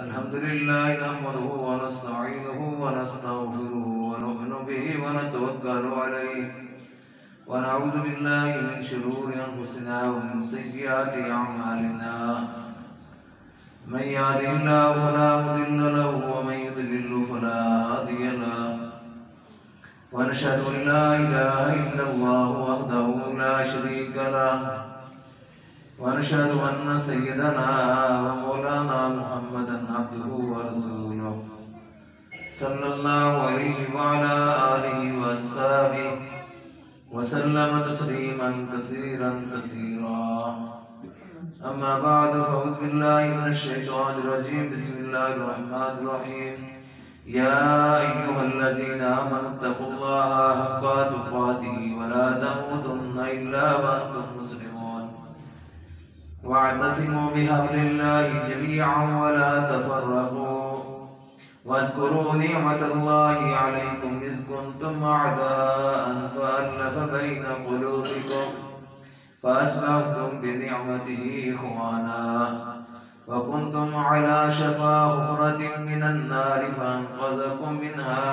الحمد لله نحمده ونستعينه ونستغفره ونؤمن به ونتوكل عليه ونعوذ بالله من شرور أنفسنا ومن سيئات أعمالنا من يهده الله فلا مضل له ومن يضلل فلا هادي له ونشهد أن لا إله إلا الله وحده لا شريك له ونشهد أن سيدنا ومولانا محمدا عبده ورسوله صلى الله عليه وعلى آله وأصحابه وسلم تسليما كثيرا كثيرا. أما بعد فأعوذ بالله من الشيطان الرجيم. بسم الله الرحمن الرحيم. يا أيها الذين آمنوا اتقوا الله حق تقاته ولا تموتن إلا وأنتم مسلمون واعتصموا بحبل الله جميعا ولا تفرقوا واذكروا نعمة الله عليكم إذ كنتم أعداء فألف بين قلوبكم فأصبحتم بنعمته إخوانا وكنتم على شفا حفرة من النار فأنقذكم منها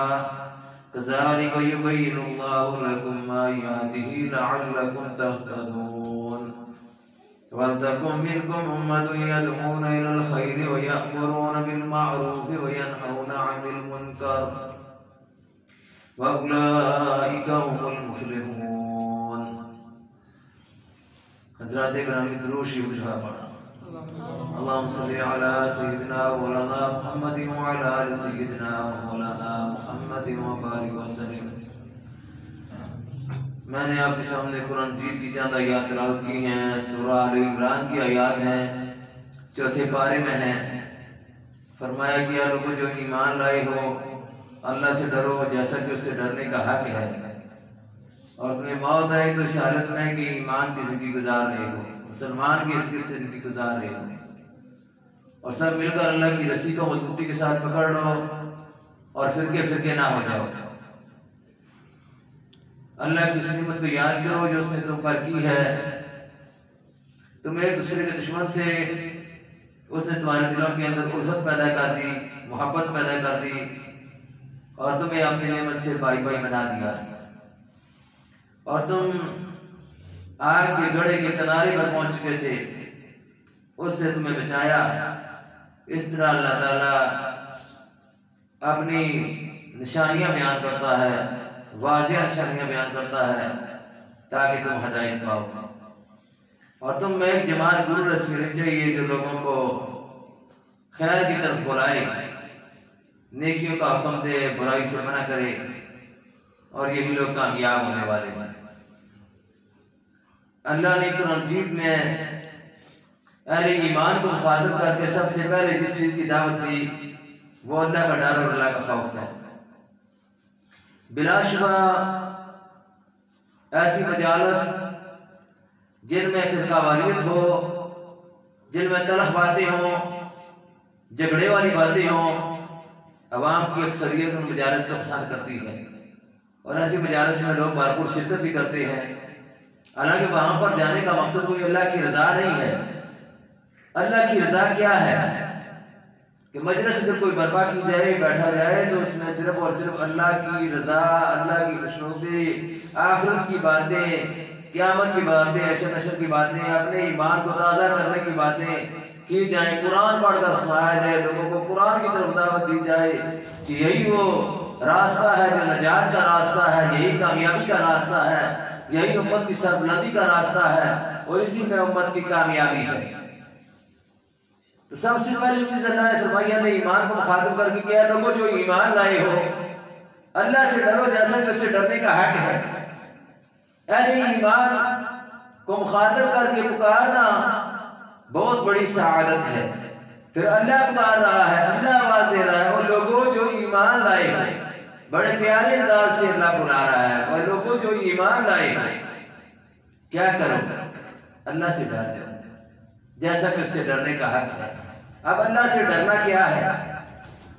كذلك يبين الله لكم آياته لعلكم تهتدون. ولتكن منكم أمة يدعون إلى الخير ويأمرون بالمعروف وينهون عن المنكر وأولئك هم المفلحون. حضرات گرامی درود شریف بجھا پڑھا. اللهم صل على سيدنا مولانا محمد وعلى آل سيدنا مولانا محمد وبارك وسلم. میں نے آپ کے سامنے قرآن مجید کی چند آیات تلاوت کی ہیں. سورہ آل عمران کی آیات ہیں، چوتھے پارے میں ہیں. فرمایا کہ لوگوں جو ایمان لائے ہو اللہ سے ڈرو جیسا کہ اس سے ڈرنے کا حق ہے، اور تمہیں موت آئے تو اس حالت میں کہ ایمان کی زندگی گزار رہے ہو، مسلمان کی حیثیت سے زندگی گزار رہے ہو، اور سب مل کر اللہ کی رسی کو مضبوطی کے ساتھ پکڑ لو اور فرقے فرقے نہ ہو جاؤ. اللہ کی اس نعمت کو یاد کرو جو اس نے تم پر کی ہے. تم ایک دوسرے کے دشمن تھے، اس نے تمہارے دلوں کے اندر الفت پیدا کر دی، محبت پیدا کر دی، اور تمہیں اپنی نعمت سے بھائی بھائی بنا دیا، اور تم آگ کے گڑھے کے کنارے پر پہنچ چکے تھے، اس سے تمہیں بچایا. اس طرح اللہ تعالیٰ اپنی نشانیاں بیان کرتا ہے، واضح نشانیاں بیان کرتا ہے تاکہ تم ہدایت پاؤ. اور تم میں ایک جماعت ضرور رسمی ہونی چاہیے جو لوگوں کو خیر کی طرف بلائے، نیکیوں کا حکم دے، برائی سے منع کرے، اور یہی لوگ کامیاب ہونے والے ہیں. اللہ نے قرآن مجید میں اہل ایمان کو مخاطب کر کے سب سے پہلے جس چیز کی دعوت دی وہ اللہ کا ڈر اور اللہ کا خوف ہے. بلا شبہ ایسی مجالس جن میں فرقہ واریت ہو، جن میں تلخ باتیں ہوں، جھگڑے والی باتیں ہوں، عوام کی اکثریت ان مجالس کو پسند کرتی ہے، اور ایسی مجالس میں لوگ بھرپور شرکت بھی کرتے ہیں. حالانکہ وہاں پر جانے کا مقصد کوئی اللہ کی رضا نہیں ہے. اللہ کی رضا کیا ہے کہ مجلس اگر کوئی برپا کی جائے، بیٹھا جائے، تو اس میں صرف اور صرف اللہ کی رضا، اللہ کی خوشنودی، آخرت کی باتیں، قیامت کی باتیں، حشر نشر کی باتیں، اپنے ایمان کو تازہ کرنے کی باتیں کی جائیں، قرآن پڑھ کر سنایا جائے، لوگوں کو قرآن کی طرف دعوت دی جائے کہ یہی وہ راستہ ہے جو نجات کا راستہ ہے، یہی کامیابی کا راستہ ہے، یہی امت کی سربلندی کا راستہ ہے، اور اسی میں امت کی کامیابی ہے. تو سب سے پہلی چیز اللہ نے فرمائی ہے ایمان کو مخاطب کر کے کیا لوگوں جو ایمان لائے ہو اللہ سے ڈرو جیسا کہ اس سے ڈرنے کا حق ہے. اہل ایمان کو مخاطب کر کے پکارنا بہت بڑی سعادت ہے. پھر اللہ پکار رہا ہے، اللہ آواز دے رہا ہے، وہ لوگوں جو ایمان لائے ہو. بڑے پیارے انداز سے اللہ بلا رہا ہے، اور لوگوں جو ایمان لائے کیا کرو؟ اللہ سے ڈر جاؤ جیسا کہ اس سے ڈرنے کا حق ہے. اب اللہ سے ڈرنا کیا ہے؟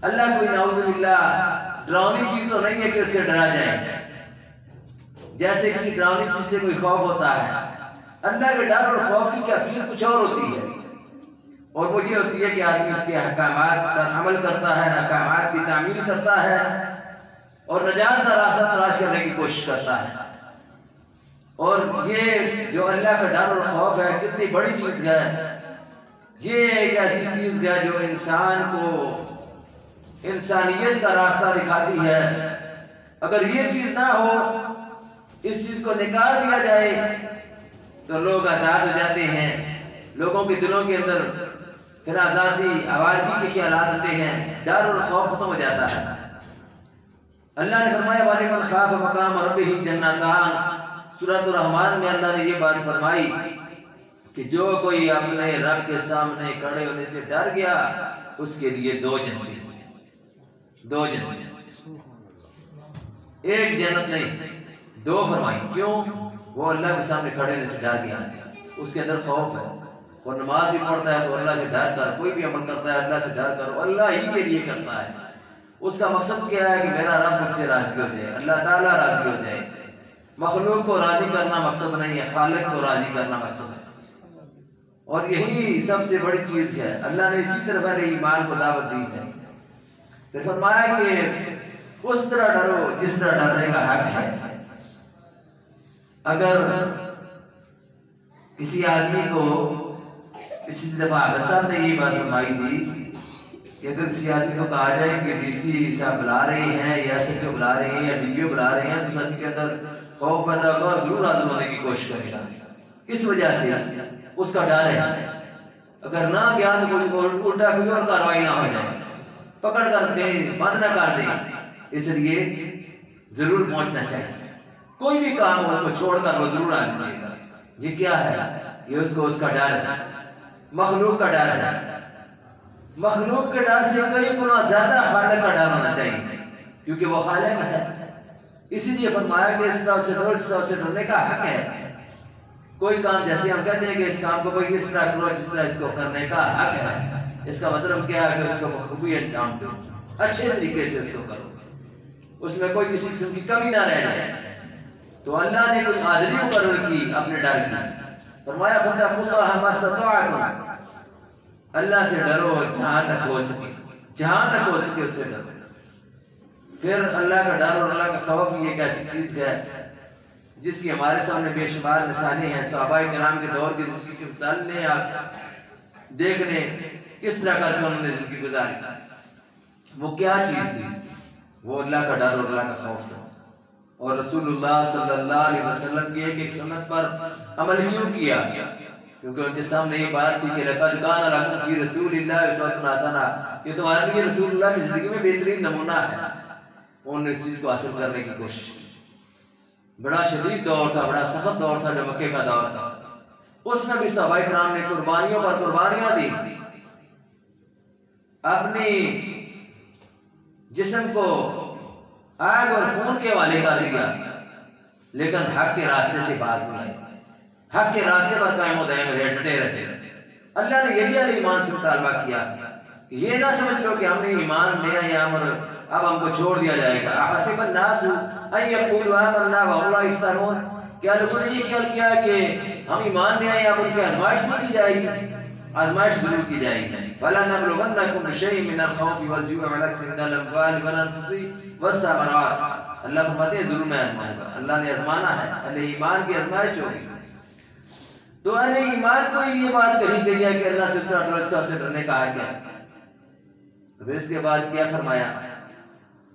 اللہ کوئی نعوذ باللہ ڈراؤنی چیز تو نہیں ہے کہ اس سے ڈرا جائے، جیسے کسی ڈراؤنی چیز سے کوئی خوف ہوتا ہے. اللہ کے ڈر اور خوف کی کیفیت کچھ اور ہوتی ہے. اور وہ یہ ہوتی ہے کہ آدمی اس کے احکامات پر عمل کرتا ہے، احکامات کی تعمیل کرتا ہے اور نجات کا راستہ تلاش کرنے کی کوشش کرتا ہے۔ اور یہ جو اللہ کا ڈر اور خوف ہے کتنی بڑی چیز ہے، یہ ایک ایسی چیز ہے جو انسان کو انسانیت کا راستہ دکھاتی ہے۔ اگر یہ چیز نہ ہو، اس چیز کو نکال دیا جائے تو لوگ آزاد ہو جاتے ہیں، لوگوں کے دلوں کے اندر پھر آزادی آوارگی کے خیالات آتے ہیں، ڈر اور خوف ختم ہو جاتا ہے۔ اللہ نے فرمایا وَلِمَنْ خَافَ مَقَامَ رَبِّهِ جَنَّتَانِ، سورۃ الرحمن میں اللہ نے یہ بات فرمائی کہ جو کوئی اپنے رب کے سامنے کھڑے ہونے سے ڈر گیا اس کے لیے دو جنتیں، دو جنتیں، ایک جنت نہیں دو فرمائی۔ کیوں؟ وہ اللہ کے سامنے کھڑے ہونے سے ڈر گیا، اس کے اندر خوف ہے، وہ نماز بھی پڑھتا ہے تو اللہ سے ڈر کر، کوئی بھی عمل کرتا ہے اللہ سے ڈر کر، وہ اللہ ہی کے لیے کرتا ہے۔ اس کا مقصد کیا ہے کہ میرا رب مجھ سے راضی ہو جائے، اللہ تعالیٰ راضی ہو جائے۔ مخلوق کو راضی کرنا مقصد نہیں ہے، خالق کو راضی کرنا مقصد ہے، اور یہی سب سے بڑی چیز ہے۔ اللہ نے اسی طرح والے ایمان کو دعوت دی ہے، پھر فرمایا کہ اس طرح ڈرو جس طرح ڈرنے کا حق ہے۔ اگر کسی آدمی کو، پچھلی دفعہ حافظ صاحب نے یہ بات فرمائی تھی کہ اگر کسی آدمی کو کہا جائے کہ ڈی سی صاحب بلا رہے ہیں یا ایس ایچ او بلا رہے ہیں یا ڈی پی او بلا رہے ہیں تو اس آدمی کے اندر خوف پیدا ہوگا اور ضرور حاضر ہونے کی کوشش کرے گا۔ کس وجہ سے؟ اس کا ڈر ہے، اگر نہ گیا تو کوئی الٹا کوئی اور کاروائی نہ ہو جائے، پکڑ کر دیں، بند نہ کر دیں، اس لیے ضرور پہنچنا چاہیے۔ کوئی بھی کام ہو اس کو چھوڑ کر وہ ضرور آ جائے گا۔ یہ کیا ہے؟ یہ اس کا ڈر ہے، مخلوق کا ڈر ہے۔ مخلوق کے ڈر سے کئی گنا زیادہ خالق کا ڈر ہونا چاہیے، کیونکہ وہ خالق ہے۔ اسی لیے فرمایا کہ اس طرح سے ڈرو جس طرح سے ڈرنے کا حق ہے۔ کوئی کام جیسے ہم کہتے ہیں کہ اس کام کو کوئی اس طرح کرو جس طرح اس کو کرنے کا حق ہے، اس کا مطلب کیا ہے کہ اس کو بخوبی انجام دو، اچھے طریقے سے اس کو کرو، اس میں کوئی کسی قسم کی کمی نہ رہ جائے۔ تو اللہ نے کوئی عادلی مقرر کی اپنے ڈر کی، فرمایا فَاتَّقُوا اللَّهَ مَا اسْتَطَعْتُمْ، اللہ سے ڈرو جہاں تک ہو سکے، جہاں تک ہو سکے اس سے ڈرو۔ پھر اللہ کا ڈر اور اللہ کا خوف یہ ایک ایسی چیز ہے جس کی ہمارے سامنے بے شمار مثالیں ہیں۔ صحابہ کرام کے دور کی زندگی کی مثالیں آپ دیکھ لیں، کس طرح کر کے انہوں نے زندگی گزاری۔ وہ کیا چیز تھی؟ وہ اللہ کا ڈر اور اللہ کا خوف تھا، اور رسول اللہ صلی اللہ علیہ وسلم کی ایک ایک سنت پر عمل کیوں کیا؟ کیونکہ ان کے سامنے یہ بات تھی کہ لَقَدْ كَانَ لَكُمْ فِي رَسُولِ اللَّهِ أُسْوَةٌ حَسَنَةٌ، یہ تمہارے لیے رسول اللہ کی زندگی میں بہترین نمونہ ہے۔ انہوں نے اس چیز کو حاصل کرنے کی کوشش کی۔ بڑا شدید دور تھا، بڑا سخت دور تھا جو مکے کا دور تھا، اس میں بھی صحابہ کرام نے قربانیوں پر قربانیاں دی، اپنی جسم کو آگ اور خون کے حوالے کر دیا، لیکن حق کے راستے سے باز نہیں آئے، حق کے راستے پر قائم و دائم رہے، ڈٹے رہتے۔ اللہ نے یہی علی ایمان سے مطالبہ کیا، یہ نہ سمجھ لو کہ ہم نے ایمان لیا یا اب ہم کو چھوڑ دیا جائے گا۔ احسب الناس ان یقولوا آمنا وهم لا یفتنون، کیا لوگوں نے یہ خیال کیا کہ ہم ایمان لے آئے اب ان کی آزمائش نہیں کی جائے گی؟ آزمائش ضرور کی جائے گی۔ وَلَنَبْلُوَنَّكُمْ بِشَيْءٍ مِّنَ الْخَوْفِ وَالْجُوعِ وَنَقْصٍ مِّنَ الْأَمْوَالِ وَالْأَنفُسِ وَالثَّمَرَاتِ، اللہ فرماتے ہیں ضرور میں آزماؤں گا۔ اللہ نے آزمانا ہے، اہل ایمان کی آزمائش ہوگی۔ تو اہل ایمان کو یہ بات کہی گئی ہے کہ اللہ سے اس طرح ڈرو سے ڈرنے کا حق ہے۔ پھر اس کے بعد کیا فرمایا؟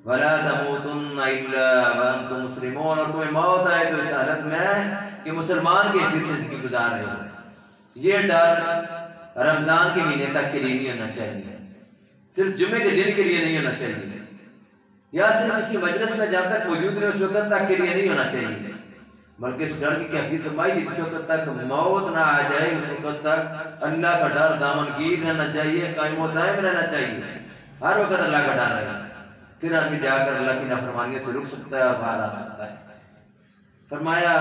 وَلَا تَمُوتُنَّ إِلَّا وَأَنْتُمْ مُسْلِمُونَ، اور تمہیں موت آئے تو اس حالت میں کہ مسلمان کی حیثیت سے زندگی گزار رہے ہو۔ یہ ڈر رمضان کے مہینے تک کے لیے نہیں ہونا چاہیے، صرف جمعے کے دن کے لیے نہیں ہونا چاہیے، یا صرف کسی مجلس میں جب تک موجود رہے اس وقت تک کے لیے نہیں ہونا چاہیے، بلکہ اس ڈر کی کیفیت فرمائی کہ جس وقت تک موت نہ آ جائے اس وقت تک اللہ کا ڈر دامن گیر رہنا چاہیے، قائم و دائم رہنا چاہیے، ہر وقت اللہ کا ڈر رہے، پھر آدمی جا کر اللہ کی نافرمانیوں سے رک سکتا ہے اور باہر آ سکتا ہے۔ فرمایا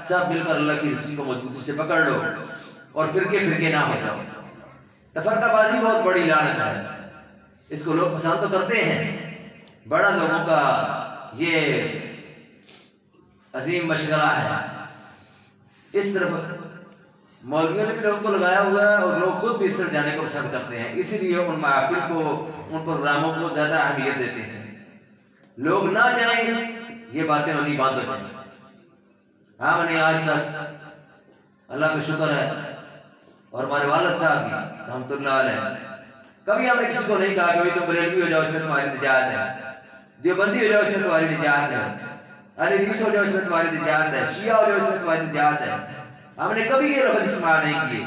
سب مل کر اللہ کی رسی کو مضبوطی سے پکڑ لو اور فرقے فرقے نہ ہو جاؤ۔ تفرقہ بازی بہت بڑی لعنت ہے، اس کو لوگ پسند تو کرتے ہیں، بڑا لوگوں کا یہ عظیم مشغلہ ہے، اس طرف مولویوں نے بھی لوگوں کو لگایا ہوا ہے اور لوگ خود بھی اس طرف جانے کو پسند کرتے ہیں، اسی لیے ان محافل کو، ان پروگراموں کو زیادہ اہمیت دیتے ہیں۔ لوگ نہ جائیں یہ باتیں ہونی بند ہو جائیں۔ ہاں میں نے آج تک اللہ کا شکر ہے اور ہمارے والد صاحب بھی رحمۃ اللہ علیہ، کبھی ہم نے کسی کو نہیں کہا کہ تم بریلوی ہو جاؤ اس میں تمہاری نجات ہے، دیوبندی ہو جاؤ اس میں تمہاری نجات ہے، اہل حدیث ہو جاؤ اس میں تمہاری نجات ہے، شیعہ ہو جاؤ اس میں تمہاری نجات ہے۔ ہم نے کبھی یہ لفظ استعمال نہیں کیے۔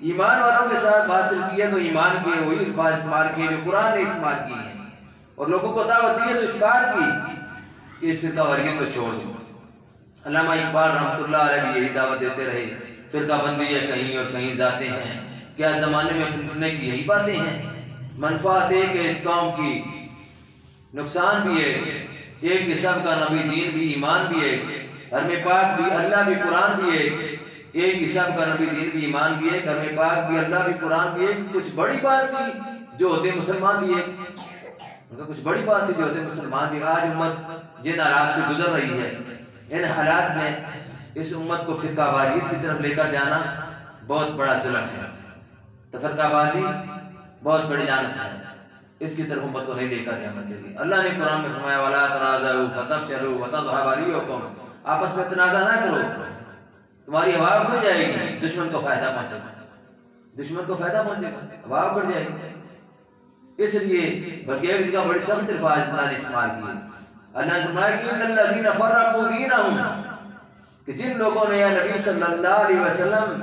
ایمان والوں کے ساتھ بات صرف کی ہے تو ایمان کے وہی الفاظ استعمال کیے جو قرآن نے استعمال کیے ہیں، اور لوگوں کو دعوت دی ہے تو اس بات کی کہ اس فرقہ واریت کو چھوڑ دو۔ علامہ اقبال رحمۃ اللہ علیہ بھی یہی دعوت دیتے رہے، فرقہ بندی ہے کہیں اور کہیں ذاتیں ہیں، کیا زمانے میں پھرنے کی یہی باتیں ہیں؟ منفعت ایک ہے اس قوم کی، نقصان بھی ہے ایک ہی، سب کا نبی دین بھی ایمان بھی ہے، حرم پاک بھی اللہ بھی قرآن بھی ہے، ایک ہی سب کا نبی دین بھی ایمان بھی ہے، حرم پاک بھی اللہ بھی قرآن بھی ہے۔ کچھ بڑی بات تھی جو ہوتے مسلمان بھی ہے، کچھ بڑی بات تھی جو ہوتے مسلمان بھی۔ آج امت جن حالات سے گزر رہی ہے، ان حالات میں اس امت کو فرقہ واریت کی طرف لے کر جانا بہت بڑا ظلم ہے، تفرقہ بازی بہت بڑی لعنت ہے، اس کی طرف امت کو نہیں لے کر جانا چاہیے۔ اللہ نے قرآن میں فرمایا وَلَا تَنَازَعُوا فَتَفْشَلُوا وَتَذْهَبَ رِيحُكُمْ، آپس میں تنازع نہ کرو، تمہاری ہوا اکھڑ جائے گی، دشمن کو فائدہ پہنچے گا، دشمن کو فائدہ پہنچے گا، ہوا اکھڑ جائے گی۔ اس لیے بلکہ ایک جگہ بڑی سخت الفاظ اللہ نے استعمال کیے، اللہ نے فرمایا کہ ان الذین فرقوا دینہم، کہ جن لوگوں نے یا نبی صلی اللہ علیہ وسلم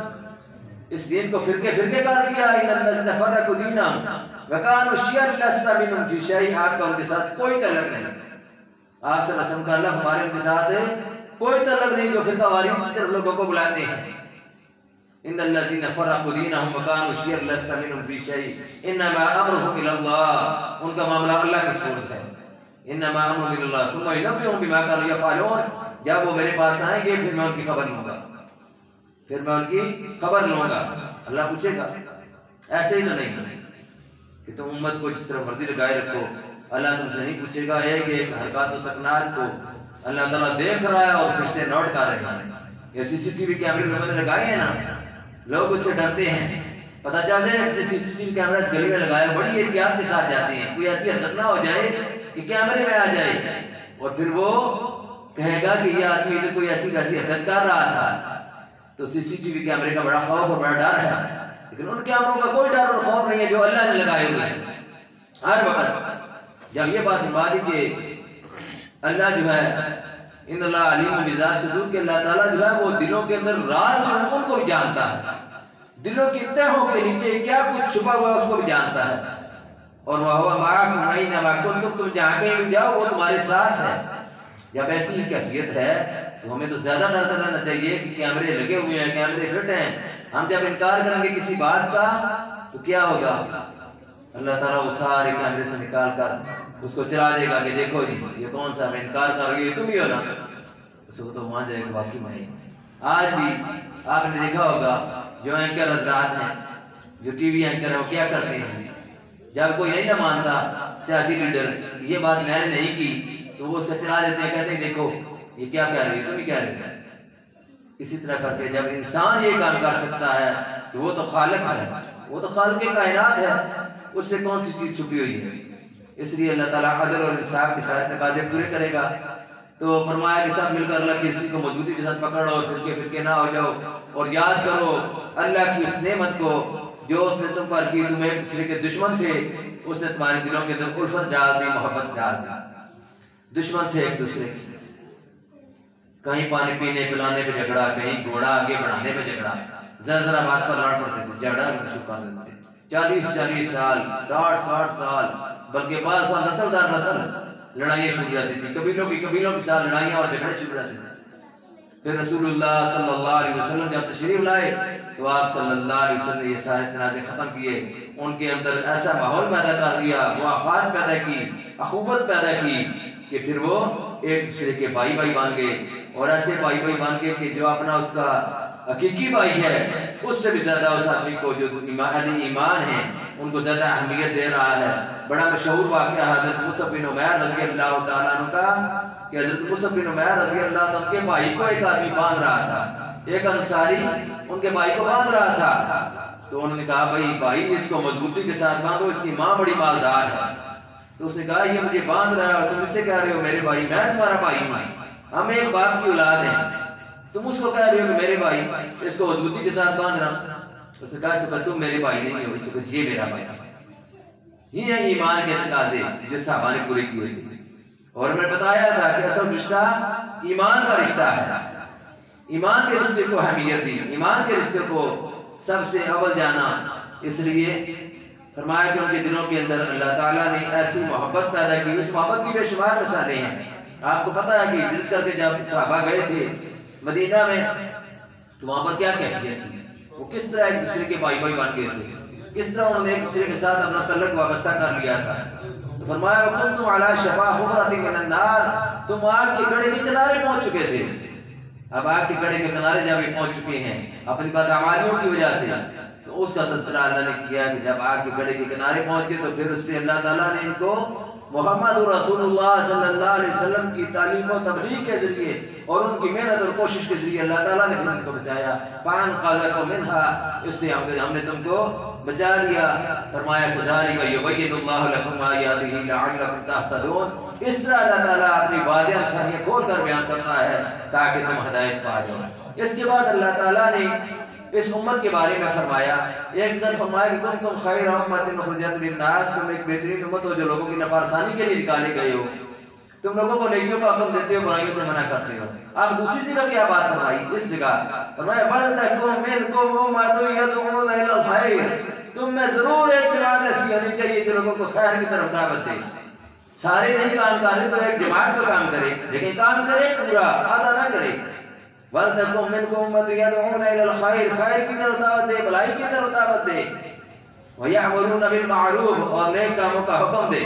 اس دین کو فرقے فرقے کر دیا، ان الذین فرقوا دینہم وکانوا شیعا لست منہم فی شیء، آپ کا ان کے ساتھ کوئی تعلق نہیں، آپ صلی اللہ علیہ وسلم کا اللہ ہمارے ان کے ساتھ ہے کوئی تعلق نہیں، جو فرقہ واریت کی طرف لوگوں کو بلاتے ہیں۔ ان الذین فرقوا دینہم وکانوا شیعا لست منہم فی شیء انما امرهم الی اللہ، ان کا معاملہ اللہ کے سپرد ہے، انما امرهم الی اللہ ثم ینبئهم بما كانوا یفعلون، جب وہ میرے پاس آئیں گے پھر میں ان کی خبر لوں گا، پھر میں ان کی خبر لوں گا۔ اللہ پوچھے گا، ایسے ہی تو نہیں کہ تم امت کو جس طرح مرضی لگائے رکھو، اللہ تم سے نہیں پوچھے گا۔ ایک ایک حرکات و سکنات کو اللہ تعالیٰ دیکھ رہا ہے اور فرشتے نوٹ کر رہے ہیں۔ یہ سی سی ٹی وی کیمرے لوگوں نے لگائے ہیں نا، لوگ اس سے ڈرتے ہیں، پتہ چل جائے نا سی سی ٹی وی کیمرہ اس گلی میں لگایا، بڑی احتیاط کے ساتھ جاتے ہیں، کوئی ایسی حرکت نہ ہو جائے کہ کیمرے میں آ جائے اور پھر وہ کہے گا کہ یہ آدمی ادھر کوئی ایسی ویسی حرکت کر رہا تھا۔ تو سی سی ٹی وی کیمرے کا بڑا خوف اور بڑا ڈر ہے، لیکن ان کیمروں کا کوئی ڈر اور خوف نہیں ہے جو اللہ نے لگائے ہوئے ہیں۔ ہر وقت جب یہ بات فرما دی کہ اللہ جو ہے ان اللہ علیم بذات صدور، کہ اللہ تعالیٰ جو ہے وہ دلوں کے اندر راز جو ہے ان کو بھی جانتا ہے، دلوں کی تہوں کے نیچے کیا کچھ چھپا ہوا اس کو بھی جانتا ہے، اور وَهُوَ مَعَكُمْ أَيْنَمَا كُنتُمْ، تم جہاں کہیں بھی جاؤ وہ تمہارے ساتھ ہے۔ جب ایسی کیفیت ہے تو ہمیں تو زیادہ ڈرتا رہنا چاہیے کہ کیمرے لگے ہوئے ہیں، کیمرے فٹ ہیں، ہم جب انکار کریں گے کسی بات کا تو کیا ہوگا؟ اللہ تعالیٰ وہ سارے کیمرے سے نکال کر اس کو چلا دے گا کہ دیکھو جی یہ کون سا میں انکار کر رہی ہو، تم ہی ہو نا، اس کو تو مان جائے گا واقعی میں۔ آج بھی آپ نے دیکھا ہوگا جو اینکر حضرات ہیں، جو ٹی وی اینکر ہیں، وہ کیا کرتے ہیں؟ جب کوئی نہیں نہ مانتا سیاسی لیڈر یہ بات میں نے نہیں کی تو وہ اس کا چلا دیتے ہیں، کہتے ہیں دیکھو یہ کیا کہہ رہی ہے، تم ہی کہہ رہی ہے۔ اسی طرح کر کے جب انسان یہ کام کر سکتا ہے تو وہ تو خالق ہے، وہ تو خالق کائنات ہے، اس سے کون سی چیز چھپی ہوئی ہے؟ اس لیے اللہ تعالیٰ عدل اور انصاف کے سارے تقاضے پورے کرے گا۔ تو فرمایا کہ سب مل کر اللہ کی اسی کو مضبوطی کے ساتھ پکڑو اور فرقے فرقے نہ ہو جاؤ، اور یاد کرو اللہ کی اس نعمت کو جو اس نے تم پر کی، تم ایک دوسرے کے دشمن تھے، اس نے تمہارے دلوں کے اندر الفت ڈال دی، محبت ڈال دی۔ دشمن تھے ایک دوسرے کے، کہیں پانی پینے پلانے پہ جھگڑا، کہیں گھوڑا آگے بڑھانے پہ جھگڑا، ذرا بات پر لڑ پڑتے تھے، جھگڑا شروع کر دیتے تھے، 40 سال 60 سال بلکہ بعض سال نسل در نسل لڑائیاں شروع جاتی تھی، قبیلوں کے ساتھ لڑائیاں اور جھگڑے شروع جاتے تھے۔ پھر رسول اللہ صلی اللہ علیہ وسلم جب تشریف لائے تو آپ صلی اللہ علیہ وسلم نے یہ سارے تنازع ختم کیے، ان کے اندر ایسا ماحول پیدا کر دیا، موافقت پیدا کی، اخوت پیدا کی کہ پھر وہ ایک دوسرے کے بھائی بن گئے، اور ایسے بھائی بن گئے کہ جو اپنا اس کا حقیقی بھائی ہے اس سے بھی زیادہ اس آدمی کو جو اہل ایمان ہے ان کو زیادہ اہمیت دے رہا ہے۔ بڑا مشہور واقعہ حضرت مصعب بن عمیر رضی اللہ تعالیٰ عنہ کا کہ حضرت مصعب بن عمیر رضی اللہ تعالیٰ عنہ کے بھائی کو ایک آدمی باندھ رہا تھا، ایک انصاری ان کے بھائی کو باندھ رہا تھا، تو انہوں نے کہا بھائی اس کو مضبوطی کے ساتھ باندھو، اس کی ماں بڑی مالدار ہے۔ تو اس نے کہا یہ مجھے باندھ رہا ہے، تم اس سے کہہ رہے ہو میرے بھائی، میں تمہارا بھائی ہوں، ہم ایک باپ کی اولاد ہیں، تم اس کو کہہ رہے ہو کہ میرے بھائی، اس کو مضبوطی کے ساتھ باندھنا۔ اس نے کہا تم میرے بھائی نہیں ہو، اس کو یہ میرا بھائی۔ یہ ہے ایمان کے تقاضے جو صحابہ نے پورے کیے تھے، اور میں بتایا تھا کہ اصل رشتہ ایمان کا رشتہ ہے۔ ایمان کے رشتے کو اہمیت دی، ایمان کے رشتے کو سب سے اول جانا، اس لیے فرمایا کہ ان کے دلوں کے اندر اللہ تعالیٰ نے ایسی محبت پیدا کی، اس محبت کی بے شمار مثالیں ہیں۔ آپ کو پتہ ہے کہ ہجرت کر کے جب صحابہ گئے تھے مدینہ میں تو وہاں پر کیا کیفیت تھی، وہ کس طرح ایک دوسرے کے بھائی بھائی بن گئے تھے، کس طرح انہوں نے ایک دوسرے کے ساتھ اپنا تعلق وابستہ کر لیا تھا۔ تو فرمایا وَكُنْتُمْ عَلَىٰ شَفَا حُفْرَةٍ مِّنَ النَّارِ، تم آگ کے کڑے کے کنارے پہنچ چکے تھے۔ اب آگ کے کڑے کے کنارے جب یہ پہنچ چکے ہیں اپنی بدعمالیوں کی وجہ سے، تو اس کا تذکرہ اللہ نے کیا کہ جب آگ کے کڑے کے کنارے پہنچ گئے تو پھر اس سے اللہ تعالیٰ نے ان کو محمد رسول اللہ صلی اللہ علیہ وسلم کی تعلیم و تبلیغ کے ذریعے اور ان کی محنت اور کوشش کے ذریعے اللہ تعالیٰ نے پھر ان کو بچایا۔ فَأَنْقَذَكُم مِّنْهَا، اس سے ہم نے تم کو بچا لیا۔ فرمایا كَذَلِكَ يُبَيِّنُ اللَّهُ لَكُمْ آيَاتِهِ لَعَلَّكُمْ تَهْتَدُونَ، اس طرح اللہ تعالیٰ اپنی واضح نشانیاں کھول کر بیان کرتا ہے تاکہ تم ہدایت پا جاؤ۔ اس کے بعد اللہ تعالیٰ نے اس امت کے بارے میں فرمایا، ایک جگہ فرمایا کہ تم خیر امت اخرجت للناس، تم ایک بہترین امت ہو جو لوگوں کی نفرسانی کے لیے نکالے گئے ہو، تم لوگوں کو نیکیوں کا حکم دیتے ہو، برائیوں سے منع کرتے ہو۔ اب دوسری جگہ کیا بات فرمائی؟ اس جگہ فرمایا وَلْتَكُن مِّنكُمْ أُمَّةٌ يَدْعُونَ إِلَى الْخَيْرِ، تم میں ضرور ایک جماعت ایسی ہونی چاہیے جو لوگوں کو خیر کی طرف دعوت دے۔ سارے نہیں کام کرنے تو ایک جماعت تو کام کرے، لیکن کام کرے پورا، آدھا نہ کرے۔ وَلْتَكُن مِّنكُمْ أُمَّةٌ يَدْعُونَ إِلَى الْخَيْرِ، خیر کی طرف دعوت دے، بھلائی کی طرف دعوت دے۔ وَيَأْمُرُونَ بِالْمَعْرُوفِ، اور نیک کاموں کا حکم دے،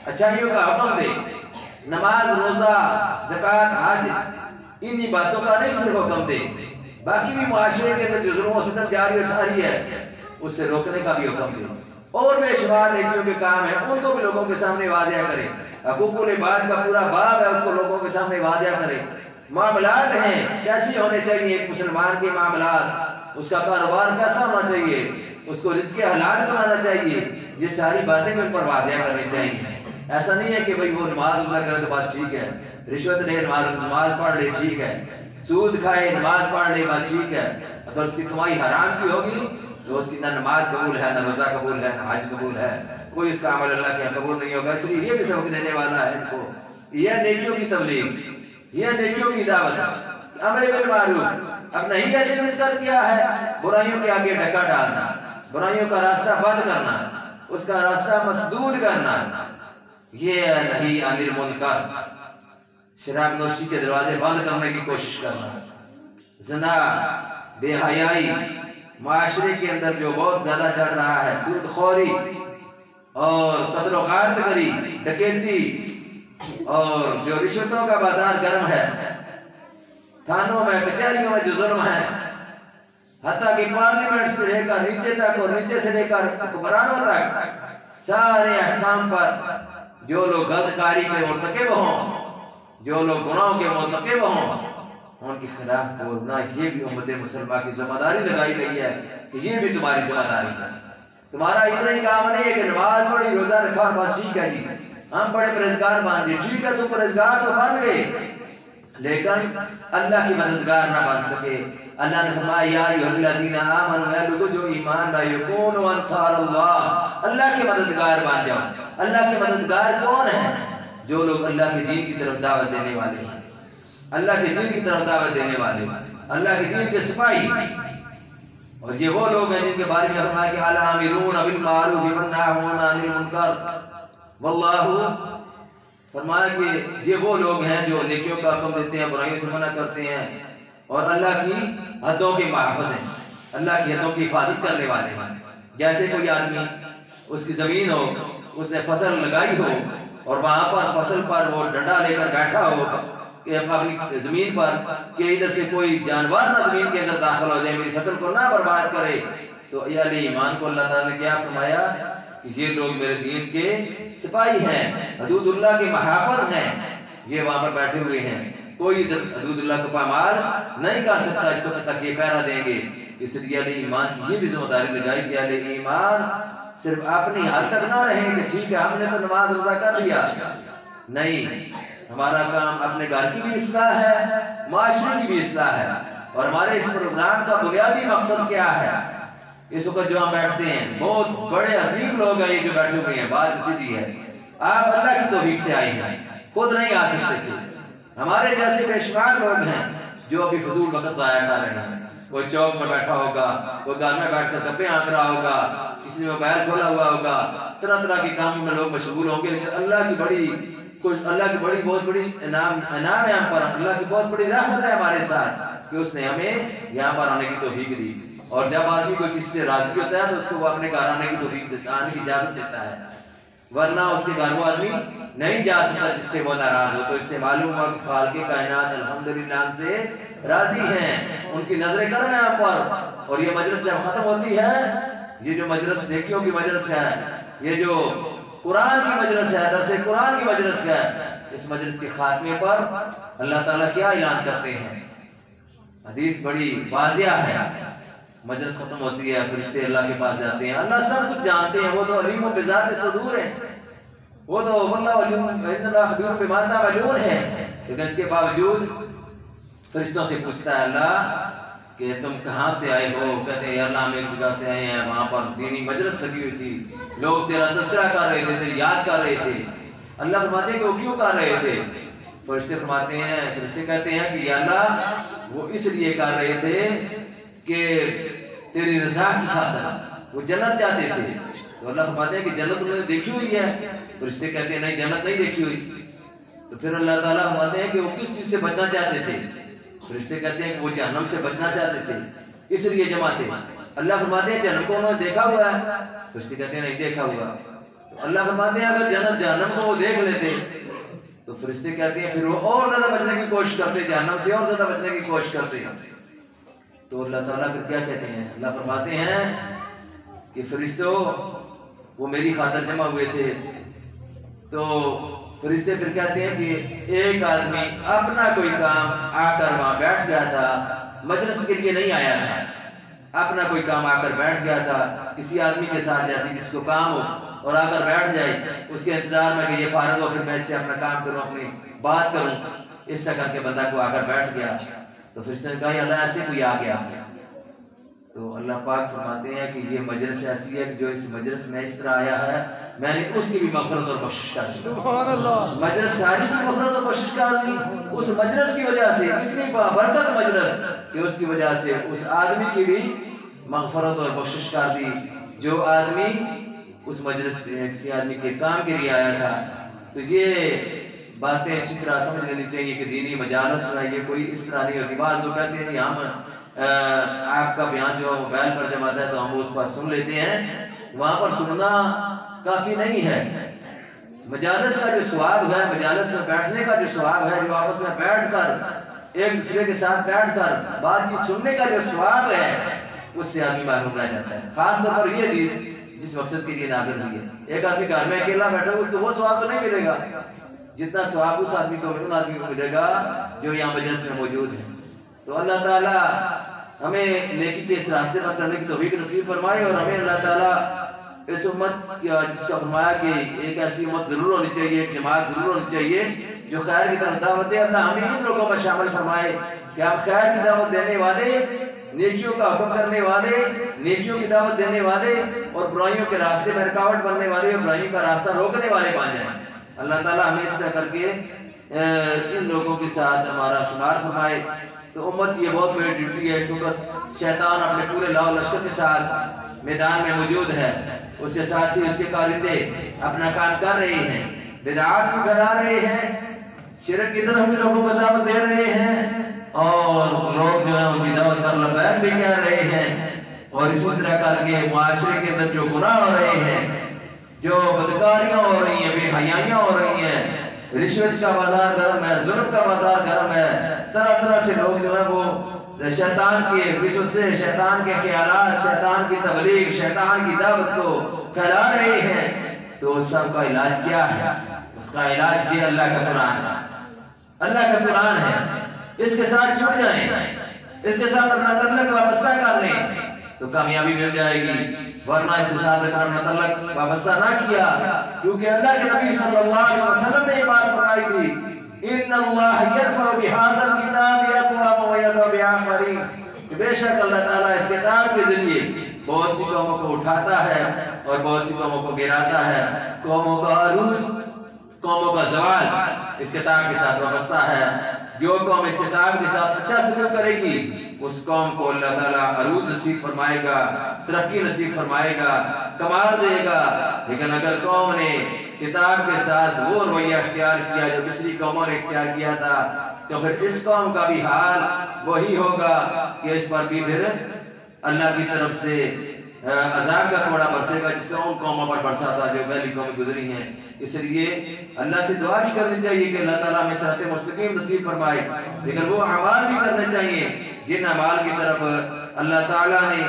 اچھائیوں کا حکم دے۔ نماز، روزہ، زکوٰۃ، حج، انہی باتوں کا نہیں صرف حکم دے، باقی بھی معاشرے کے اندر جو ظلم و ستم جاری و ساری ہے اس سے روکنے کا بھی حکم دے، اور بے شمار نیکیوں کے کام ہیں ان کو بھی لوگوں کے سامنے واضح کرے۔ حقوق العباد کا پورا باب ہے، اس کو لوگوں کے سامنے واضح کرے۔ معاملات ہیں کیسے ہونے چاہیے، ایک مسلمان کے معاملات، اس کا کاروبار کیسا ہونا چاہیے، اس کو رزق حلال کمانا چاہیے، یہ ساری باتیں بھی ان پر واضح کرنی چاہیے۔ ایسا نہیں ہے کہ بھئی وہ نماز روزہ کرے تو بس ٹھیک ہے، رشوت لے نماز پڑھ لے ٹھیک ہے، سود کھائے نماز پڑھ لے بس ٹھیک ہے، اگر اس کی کمائی حرام کی ہوگی تو اس کی نہ نماز قبول ہے، نہ روزہ قبول ہے، نہ حج قبول ہے، کوئی اس کا عمل اللہ کے قبول نہیں ہوگا۔ اس لیے یہ بھی سبق دینے والا ہے ان کو، یہ نیکیوں کی تبلیغ، یہ نیکیوں کی دعوت، امر بالمعروف۔ اب نہیں ہے جن منکر کیا ہے، برائیوں کے آگے ڈکا ڈالنا، برائیوں کا راستہ بند کرنا، اس کا راستہ مسدود کرنا، یہ نہیں عن المنکر۔ شراب نوشی کے دروازے بند کرنے کی کوشش کرنا، زنا، بے حیائی، معاشرے کے اندر جو بہت زیادہ چڑھ رہا ہے، سود خوری اور قتل و غارت گری، ڈکیتی، اور جو رشوتوں کا بازار گرم ہے، تھانوں میں کچہریوں میں جو ظلم ہے، حتیٰ کہ پارلیمنٹ سے لے کر نیچے تک اور نیچے سے لے کر حکمرانوں تک، سارے احکام پر جو لوگ غلط کاری کے مرتکب ہوں، جو لوگ گناہوں کے مرتکب ہوں، ان کے خلاف بولنا، یہ بھی امت مسلمہ کی ذمہ داری لگائی گئی ہے کہ یہ بھی تمہاری ذمہ داری ہے۔ تمہارا اتنا ہی کام نہیں ہے کہ نماز پڑھی، روزہ رکھا اور بس ٹھیک ہے جی ہم بڑے پرہیزگار بن گئے، ٹھیک ہے تم پرہیزگار تو بن گئے لیکن اللہ کی مددگار نہ بن سکے۔ اللہ نے فرمایا یا ایھا الذین آمنوا، اے لوگو جو ایمان لائے، کونوا انصار اللہ، اللہ کے مددگار بن جاؤ۔ اللہ کے مددگار کون ہیں؟ جو لوگ اللہ کے دین کی طرف دعوت دینے والے ہیں، اللہ کے دین کی طرف دعوت دینے والے، اللہ کے دین کے سپاہی، اور یہ وہ لوگ ہیں جن کے بارے میں فرمایا کہ العاملون بالمعروف والناہون عن المنکر واللہ، فرمایا کہ یہ وہ لوگ ہیں جو نیکیوں کا حکم دیتے ہیں، برائیوں سے منع کرتے ہیں، اور اللہ کی حدوں کے محافظ ہیں، اللہ کی حدوں کی حفاظت کرنے والے ہیں۔ جیسے کوئی آدمی، اس کی زمین ہو، اس نے فصل لگائی ہو اور وہاں پر فصل پر وہ ڈنڈا لے کر بیٹھا ہو کہ اپنی زمین پر کہ ادھر سے کوئی جانور نہ زمین کے اندر داخل ہو جائے، میری فصل کو نہ برباد کرے، تو یہ علی ایمان کو اللہ تعالیٰ نے کیا فرمایا کہ یہ لوگ میرے دین کے سپاہی ہیں، حدود اللہ کے محافظ ہیں، یہ وہاں پر بیٹھے ہوئے ہیں۔ کوئی حدود اللہ کو پامال نہیں کر سکتا جس وقت تک یہ پہرا دیں گے۔ اس لیے اہل ایمان کی یہ بھی ذمہ داری لگائی کہ اہل ایمان صرف اپنی حد تک نہ رہیں کہ ٹھیک ہے ہم نے تو نماز روزہ کر لیا، نہیں، ہمارا کام اپنے گھر کی بھی اصلاح ہے، معاشرے کی بھی اصلاح ہے، اور ہمارے اس پروگرام کا بنیادی مقصد کیا ہے؟ اس وقت جو ہم بیٹھتے ہیں بہت بڑے عظیم لوگ ہیں یہ جو بیٹھے ہوئے ہیں، بات سیدھی ہے، آپ اللہ کی توفیق سے آئے ہیں، خود نہیں آ سکتے تھے۔ ہمارے جیسے بے شمار لوگ ہیں جو ابھی فضول وقت ضائع کر رہے ہیں، کوئی چوک میں بیٹھا ہوگا، کوئی گھر میں بیٹھ کر گپیں آنک رہا ہوگا، کسی نے موبائل کھولا ہوا ہوگا، طرح طرح کے کاموں میں لوگ مشغول ہوں گے، لیکن اللہ کی بہت بڑی انعام ہے ہم پر، اللہ کی بہت بڑی رحمت ہے ہمارے ساتھ کہ اس نے ہمیں یہاں پر آنے کی توفیق دی۔ اور جب آدمی کوئی کسی سے راضی ہوتا ہے تو اس کو وہ اپنے گھر آنے کی توفیق دیتا ہے، آنے کی اجازت دیتا ہے، ورنہ اس کے گھر وہ آدمی نہیں جا سکتا جس سے وہ ناراض ہو۔ تو اس سے معلوم ہوا کہ خالق کائنات الحمدللہ ہم سے راضی ہیں، ان کی نظر کرم ہے ہم پر۔ اور یہ مجلس جب ختم ہوتی ہے، یہ جو مجلس نیکیوں کی مجلس ہے، یہ جو قرآن کی مجلس ہے، درس قرآن کی مجلس ہے، اس مجلس کے خاتمے پر اللہ تعالیٰ کیا اعلان کرتے ہیں؟ حدیث بڑی واضح ہے، مجلس ختم ہوتی ہے، فرشتے اللہ کے پاس جاتے ہیں، اللہ سب کچھ جانتے ہیں، وہ تو علیم و بذات صدور ہے، وہ تو واللہ علیم ان اللہ خبیر بما تعملون ہے، لیکن اس کے باوجود فرشتوں سے پوچھتا ہے اللہ کہ تم کہاں سے آئے ہو؟ کہتے ہیں یا اللہ ہم ایک جگہ سے آئے ہیں، وہاں پر دینی مجلس لگی ہوئی تھی، لوگ تیرا تذکرہ کر رہے تھے، تیری یاد کر رہے تھے۔ اللہ فرماتے ہیں کہ وہ کیوں کر رہے تھے؟ فرشتے فرماتے ہیں، فرشتے کہتے ہیں کہ یا اللہ وہ اس لیے کر رہے تھے کہ تیری رضا کی خاطر، وہ جنت چاہتے تھے۔ تو اللہ فرماتے ہیں کہ جنت انہوں نے دیکھی ہوئی ہے؟ فرشتے کہتے ہیں نہیں جنت نہیں دیکھی ہوئی۔ تو پھر اللہ تعالیٰ فرماتے ہیں کہ وہ کس چیز سے بچنا چاہتے تھے؟ فرشتے کہتے ہیں کہ وہ جہنم سے بچنا چاہتے تھے، اس لیے جمع تھے۔ اللہ فرماتے ہیں جہنم کو انہوں نے دیکھا ہوا ہے؟ فرشتے کہتے ہیں نہیں دیکھا ہوا۔ تو اللہ فرماتے ہیں اگر جنت جہنم کو وہ دیکھ لیتے تو فرشتے کہتے ہیں پھر وہ اور زیادہ بچنے کی کوشش کرتے، جہنم سے اور زیادہ بچنے کی کوشش کرتے۔ تو اللہ تعالیٰ پھر کیا کہتے ہیں؟ اللہ فرماتے ہیں کہ فرشتوں وہ میری خاطر جمع ہوئے تھے۔ تو فرشتے پھر کہتے ہیں کہ ایک آدمی اپنا کوئی کام آ کر وہاں بیٹھ گیا تھا، مجلس کے لیے نہیں آیا تھا، اپنا کوئی کام آ کر بیٹھ گیا تھا، کسی آدمی کے ساتھ جیسے کسی کو کام ہو اور آ کر بیٹھ جائے، اس کے انتظار میں کہ یہ فارغ ہو پھر میں اس سے اپنا کام کروں، اپنی بات کروں، اس طرح کر کے بندہ کو آ کر بیٹھ گیا۔ تو فرشتے نے کہا یا اللہ ایسے کوئی آ گیا۔ تو اللہ پاک فرماتے ہیں کہ یہ مجلس ایسی ہے کہ جو اس مجلس میں اس طرح آیا ہے میں نے اس کی بھی مغفرت اور بخشش کر دی۔ سبحان اللہ، مجلس ساری کی مغفرت اور بخشش کر دی، اس مجلس کی وجہ سے اتنی برکت مجلس کہ اس کی وجہ سے اس آدمی کی بھی مغفرت اور بخشش کر دی جو آدمی اس مجلس کسی آدمی کے کام کے لیے آیا تھا۔ تو یہ باتیں اچھی طرح سمجھ لینی چاہیے کہ دینی مجالس جو ہے یہ کوئی اس طرح نہیں ہوتی۔ بعض لوگ کہتے ہیں کہ ہم آپ کا بیان جو ہے موبائل پر جب آتا ہے تو ہم اس پر سن لیتے ہیں، وہاں پر سننا کافی نہیں ہے۔ مجالس کا جو ثواب ہے، مجالس میں بیٹھنے کا جو ثواب ہے، جو آپس میں بیٹھ کر ایک دوسرے کے ساتھ بیٹھ کر بات چیت سننے کا جو ثواب ہے اس سے آدمی محروم رہ جاتا ہے۔ خاص طور پر یہ حدیث جس مقصد کے لیے نازل ہوئی ہے، ایک آدمی گھر میں اکیلا بیٹھا اس کو وہ ثواب تو نہیں ملے گا جتنا ثواب اس آدمی کو ان آدمی کو ملے گا جو یہاں مجلس میں موجود ہے۔ تو اللہ تعالیٰ ہمیں نیکی کے اس راستے پر چلنے کی توفیق نصیب فرمائے، اور ہمیں اللہ تعالیٰ اس امت جس کا فرمایا کہ ایک ایسی امت ضرور ہونی چاہیے، ایک جماعت ضرور ہونی چاہیے جو خیر کی طرف دعوت دے، اللہ ہمیں ان لوگوں میں شامل فرمائے کہ ہم خیر کی دعوت دینے والے، نیکیوں کا حکم کرنے والے، نیکیوں کی دعوت دینے والے، اور برائیوں کے راستے میں رکاوٹ بننے والے اور برائیوں کا راستہ روکنے والے بن جائیں۔ اللہ تعالیٰ ہمیں اس طرح کر کے ان لوگوں کے ساتھ ہمارا شمار فرمائے۔ تو امت کی یہ بہت بڑی ڈیوٹی ہے، اس وقت شیطان اپنے پورے لاؤ لشکر کے ساتھ میدان میں موجود ہے، اس کے ساتھ ہی اس کے کارندے اپنا کام کر رہے ہیں، بدعات بھی پھیلا رہے ہیں، شرک کی طرف بھی لوگوں کو دعوت دے رہے ہیں، اور لوگ جو ہیں ان کی دعوت پر لبیک بھی کہہ رہے ہیں، اور اسی طرح کر کے معاشرے کے اندر جو گناہ ہو رہے ہیں، جو بدکاریاں ہو رہی ہیں، بے حیائیاں ہو رہی ہیں، رشوت کا بازار گرم ہے، ظلم کا بازار گرم ہے، طرح طرح سے لوگ جو ہیں وہ شیطان کے وسوسے، شیطان کے خیالات، شیطان کی تبلیغ، شیطان کی دعوت کو پھیلا رہے ہیں۔ تو اس سب کا علاج کیا ہے؟ اس کا علاج یہ اللہ کا قرآن ہے۔ اللہ کا قرآن ہے، اس کے ساتھ جڑ جائیں، اس کے ساتھ اپنا تعلق وابستہ کر لیں تو کامیابی مل جائے گی، ورنہ اس کے ساتھ اپنا تعلق وابستہ نہ کیا، کیونکہ اللہ کے نبی صلی اللہ علیہ وسلم نے یہ بات فرمائی تھی ان اللہ یرفع بہذا الکتاب اقوام ویضع بآخرین، کہ بے شک اللہ تعالیٰ اس کتاب کے ذریعے بہت سی قوموں کو اٹھاتا ہے اور بہت سی قوموں کو گراتا ہے، قوموں کا عروج، قوموں کا زوال اس کتاب کے ساتھ وابستہ ہے۔ جو قوم اس کتاب کے ساتھ اچھا سلوک کرے گی اس قوم کو اللہ تعالیٰ عروج نصیب فرمائے گا، ترقی نصیب فرمائے گا، کمال دے گا۔ لیکن اگر قوم نے کتاب کے ساتھ وہ رویہ اختیار کیا جو پچھلی قوموں نے اختیار کیا تھا تو پھر اس قوم کا بھی حال وہی ہوگا کہ اس پر بھی پھر اللہ کی طرف سے عذاب کا کوڑا برسے گا جس طرح ان قوموں پر برسا تھا جو پہلی قومیں گزری ہیں۔ اس لیے اللہ سے دعا بھی کرنی چاہیے کہ اللہ تعالیٰ ہمیں صراط مستقیم نصیب فرمائے، لیکن وہ اعمال بھی کرنے چاہیے جن اعمال کی طرف اللہ تعالیٰ نے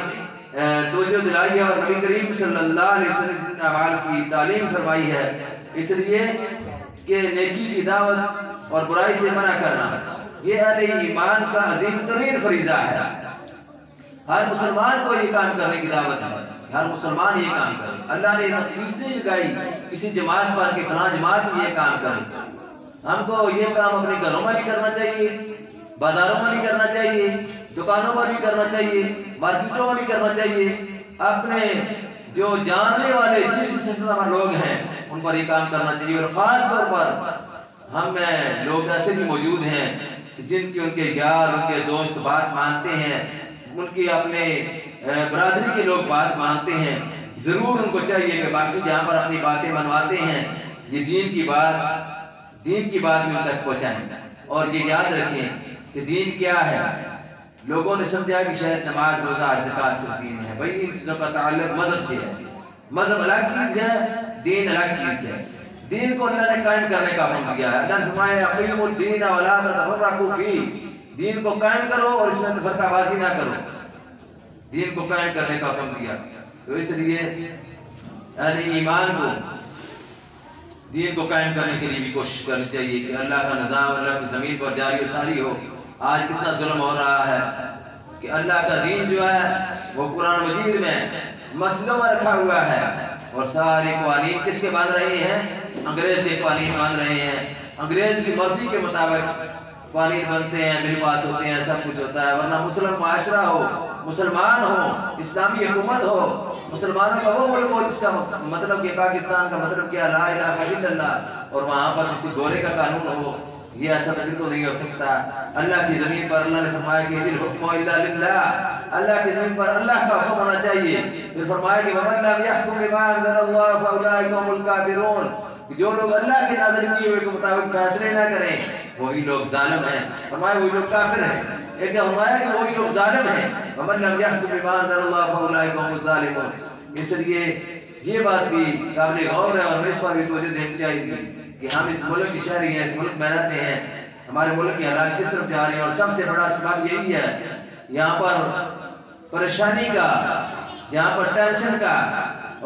توجہ دلائی ہے اور نبی کریم صلی اللہ علیہ وسلم جن اعمال کی تعلیم فرمائی ہے۔ اس لیے کہ نیکی کی دعوت اور برائی سے منع کرنا یہ اہل ایمان کا عظیم ترین فریضہ ہے۔ ہر مسلمان کو یہ کام کرنے کی دعوت ہے، ہر مسلمان یہ کام کرے۔ اللہ نے تخصیص نہیں لگائی کسی جماعت پر کہ فلاں جماعت یہ کام کرے۔ ہم کو یہ کام اپنے گھروں میں بھی کرنا چاہیے، بازاروں میں بھی کرنا چاہیے، دکانوں پر بھی کرنا چاہیے، مارکیٹوں میں بھی کرنا چاہیے۔ اپنے جو جاننے والے جس سطح پر لوگ ہیں ان پر یہ کام کرنا چاہیے، اور خاص طور پر ہم میں لوگ ایسے بھی موجود ہیں جن کے ان کے یار ان کے دوست بات مانتے ہیں، ان کی اپنے برادری کے لوگ بات مانتے ہیں، ضرور ان کو چاہیے کہ باقی جہاں پر اپنی باتیں منواتے ہیں یہ دین کی بات بھی ان تک پہنچائیں، اور یہ یاد رکھیں کہ دین کیا ہے۔ لوگوں نے سمجھا کہ شاید نماز روزہ زکوٰۃ صرف دین ہے، بھائی ان چیزوں کا تعلق مذہب سے ہے، مذہب الگ چیز ہے، دین الگ چیز ہے۔ دین کو اللہ نے قائم کرنے کا حکم دیا ہے۔ اللہ نے فرمایا اقیموا الدین ولا تتفرقوا فیہ، دین کو قائم کرو اور اس میں فرقہ بازی نہ کرو، دین کو قائم کرنے کا حکم دیا۔ تو اس لیے اہل ایمان کو دین کو قائم کرنے کے لیے بھی کوشش کرنی چاہیے کہ اللہ کا نظام اللہ کی زمین پر جاری و ساری ہو۔ آج کتنا ظلم ہو رہا ہے کہ اللہ کا دین جو ہے وہ قرآن مجید میں مسجدوں میں رکھا ہوا ہے، اور سارے قوانین کس کے بن رہے ہیں؟ انگریز کے قوانین بن رہے ہیں، انگریز کی مرضی کے مطابق قوانین بنتے ہیں، بل پاس ہوتے ہیں، سب کچھ ہوتا ہے۔ ورنہ مسلم معاشرہ ہو، مسلمان ہو، اسلامی حکومت ہو، مسلمانوں کا وہ ملک ہو جس کا مطلب کہ پاکستان کا مطلب کیا لا الہ الا اللہ، اور وہاں پر کسی گورے کا قانون ہو، یہ ایسا بالکل نہیں ہو سکتا۔ اللہ کی زمین پر اللہ نے فرمایا کہ الحکم الا للہ، اللہ کی زمین پر اللہ کا حکم ہونا چاہیے۔ پھر فرمایا کہ ومن لم يحكم بما انزل الله فاولئك هم الكافرون، کہ جو لوگ اللہ کے نازل کیے ہوئے کے مطابق فیصلے نہ کریں وہی لوگ ظالم ہیں، فرمایا وہی لوگ کافر ہیں۔ ایک نے فرمایا کہ وہی لوگ ظالم ہیں، ومن لم يحكم بما انزل الله فاولئك هم الظالمون۔ اس لیے یہ بات بھی قابل غور ہے اور ہمیں اس پر بھی توجہ دینی چاہیے کہ ہم اس ملک کی شہری ہیں، اس ملک میں رہتے ہیں، ہمارے ملک کے حالات کس طرف جا رہے ہیں، اور سب سے بڑا سبب یہی ہے یہاں پر پریشانی کا، یہاں پر ٹینشن کا،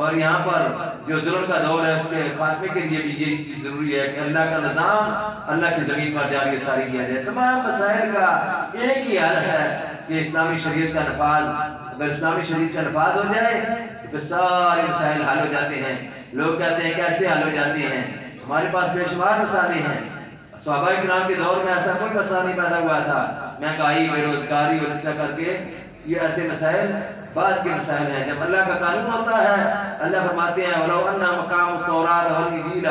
اور یہاں پر جو ظلم کا دور ہے اس کے خاتمے کے لیے بھی یہی چیز ضروری ہے کہ اللہ کا نظام اللہ کی زمین پر جاری ساری کیا جائے۔ تمام مسائل کا ایک ہی حل ہے کہ اسلامی شریعت کا نفاذ، اگر اسلامی شریعت کا نفاذ ہو جائے تو پھر سارے مسائل حل ہو جاتے ہیں۔ لوگ کہتے ہیں کیسے حل ہو جاتے ہیں؟ ہمارے پاس بے شمار مسائل ہیں، صحابہ کرام کے دور میں ایسا کوئی مسئلہ نہیں پیدا ہوا تھا، مہنگائی، بے روزگاری اور اس طرح کر کے یہ ایسے مسائل بعد کے مسائل ہیں۔ جب اللہ کا قانون ہوتا ہے اللہ فرماتے ہیں وَلَوْ أَنَّ مَقَامُ التَّوْرَاةَ وَالْإِنْجِيلَ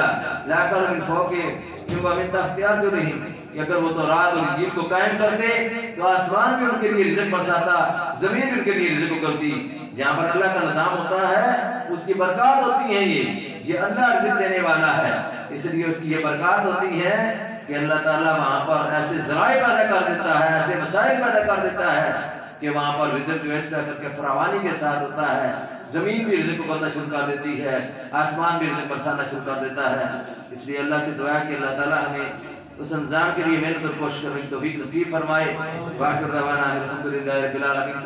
لَأَكَلُوا مِنْ فَوْقِهِمْ وَمِنْ تَحْتِ أَرْجُلِهِمْ، اگر وہ تورات اور انجیل کو قائم کرتے تو آسمان بھی ان کے لیے رزق برساتا، زمین بھی ان کے لیے رزق کرتی۔ جہاں پر اللہ کا نظام ہوتا ہے اس کی برکات ہوتی ہیں، یہ اللہ رزق دینے والا ہے، اس لیے اس کی یہ برکات ہوتی ہے کہ اللہ تعالیٰ وہاں پر ایسے ذرائع پیدا کر دیتا ہے، ایسے مسائل پیدا کر دیتا ہے کہ وہاں پر رزق جو اس طرح کر کے فراوانی کے ساتھ ہوتا ہے، زمین بھی رزق کو کرنا شروع کر دیتی ہے، آسمان بھی رزق برسانا شروع کر دیتا ہے۔ اس لیے اللہ سے دعا ہے کہ اللہ تعالیٰ ہمیں اس نظام کے لیے محنت اور کوشش کرنے کی توفیق نصیب فرمائے۔ وآخر دعوانا الحمدللہ رب العالمین۔